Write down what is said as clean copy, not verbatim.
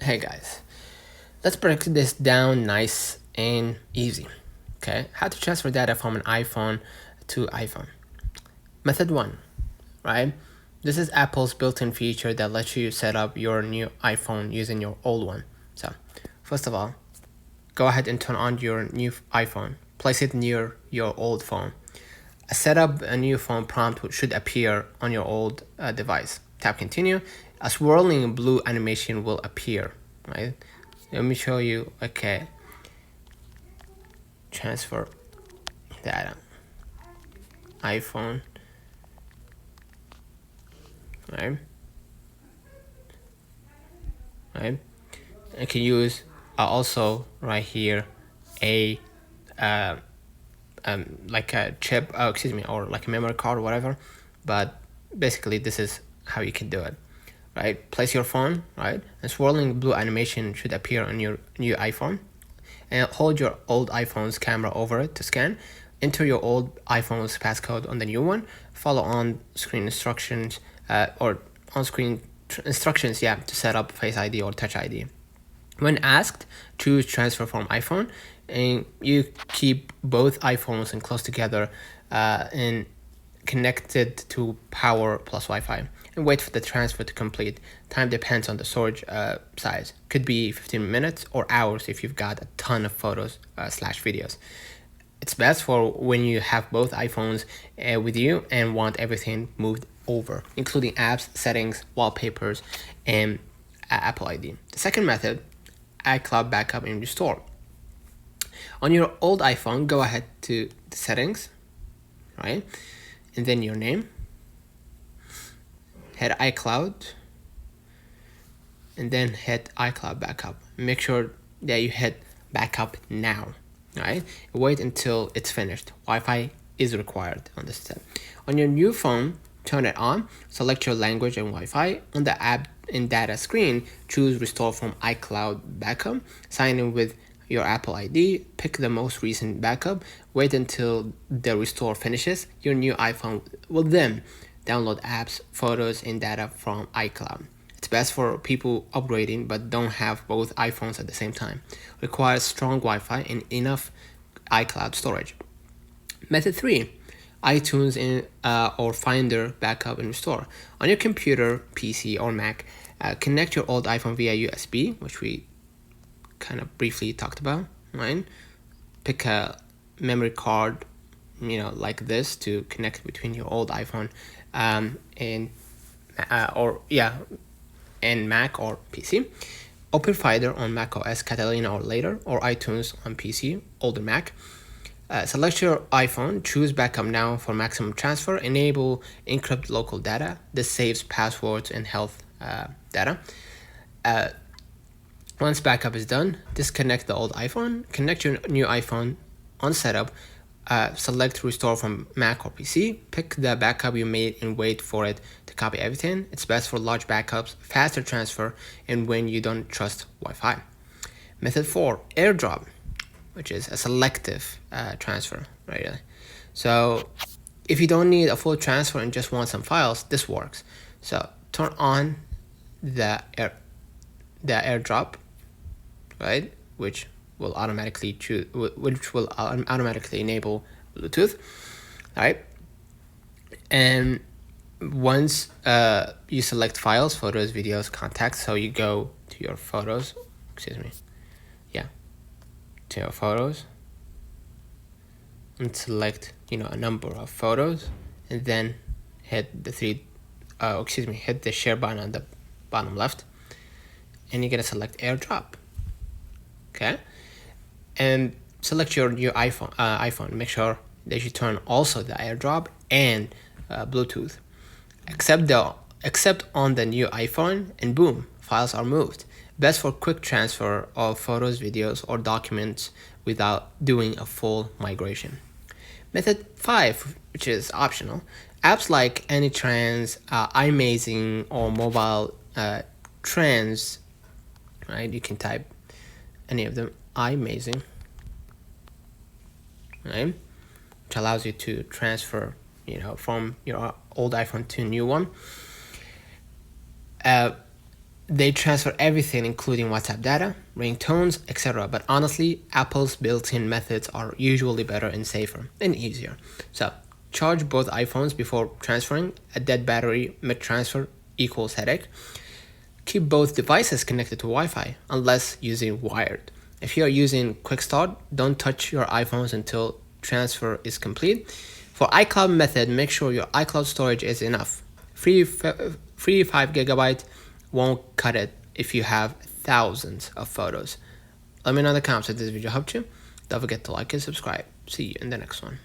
Hey guys, let's break this down nice and easy. Okay, how to transfer data from an iPhone to iPhone. Method 1, right? This is Apple's built-in feature that lets you set up your new iPhone using your old one. So, first of all, go ahead and turn on your new iPhone. Place it near your old phone. Set up a new phone prompt should appear on your old device. Tap continue. A swirling blue animation will appear, right? Let me show you. Okay, transfer data, iPhone, right? Right. I can use also right here a like a chip, or like a memory card or whatever. But basically, this is how you can do it, right? Place your phone, right? A swirling blue animation should appear on your new iPhone, and hold your old iPhone's camera over it to scan. Enter your old iPhone's passcode on the new one. Follow on-screen instructions or on-screen instructions, to set up Face ID or Touch ID. When asked, choose transfer from iPhone, and you keep both iPhones and close together and connected to power plus Wi-Fi, and wait for the transfer to complete. Time depends on the storage size. Could be 15 minutes or hours if you've got a ton of photos slash videos. It's best for when you have both iPhones with you and want everything moved over, including apps, settings, wallpapers, and Apple ID. The second method, iCloud backup and restore. On your old iPhone, go ahead to the settings, right? And then your name. Hit iCloud. And then hit iCloud backup. Make sure that you hit backup now, right? Wait until it's finished. Wi-Fi is required on this step. On your new phone, turn it on. Select your language and Wi-Fi. On the app and data screen, choose restore from iCloud backup. Sign in with your Apple ID. Pick the most recent backup. Wait until the restore finishes. Your new iPhone will then download apps, photos, and data from iCloud. It's best for people upgrading but don't have both iPhones at the same time. Requires strong Wi-Fi and enough iCloud storage. Method 3, iTunes or Finder backup and restore. On your computer, PC, or Mac, connect your old iPhone via USB, which we kind of briefly talked about, right? Pick a memory card, like this to connect between your old iPhone and Mac or PC. Open Finder on Mac OS Catalina or later, or iTunes on PC, older Mac. Select your iPhone, choose backup now for maximum transfer, enable encrypt local data. This saves passwords and health data. Once backup is done, disconnect the old iPhone, connect your new iPhone on setup, select restore from Mac or PC, pick the backup you made and wait for it to copy everything. It's best for large backups, faster transfer, and when you don't trust Wi-Fi. Method 4, AirDrop, which is a selective transfer, right? So if you don't need a full transfer and just want some files, this works. So turn on the AirDrop, right? Which will automatically enable Bluetooth, right? And once you select files, photos, videos, contacts, so you go to your photos, to your photos and select a number of photos, and then hit hit the share button on the bottom left, and you're gonna select AirDrop. Okay, and select your new iPhone. Make sure that you turn also the AirDrop and Bluetooth. Accept on the new iPhone, and boom, files are moved. Best for quick transfer of photos, videos, or documents without doing a full migration. Method 5, which is optional, apps like AnyTrans, iMazing, or Mobile Trans, right? You can type any of them, iMazing, right? Which allows you to transfer, from your old iPhone to a new one. They transfer everything, including WhatsApp data, ringtones, etc. But honestly, Apple's built-in methods are usually better and safer and easier. So, charge both iPhones before transferring. A dead battery mid-transfer equals headache. Keep both devices connected to Wi-Fi, unless using wired. If you are using Quick Start, don't touch your iPhones until transfer is complete. For iCloud method, make sure your iCloud storage is enough. Free 5 GB won't cut it if you have thousands of photos. Let me know in the comments if this video helped you. Don't forget to like and subscribe. See you in the next one.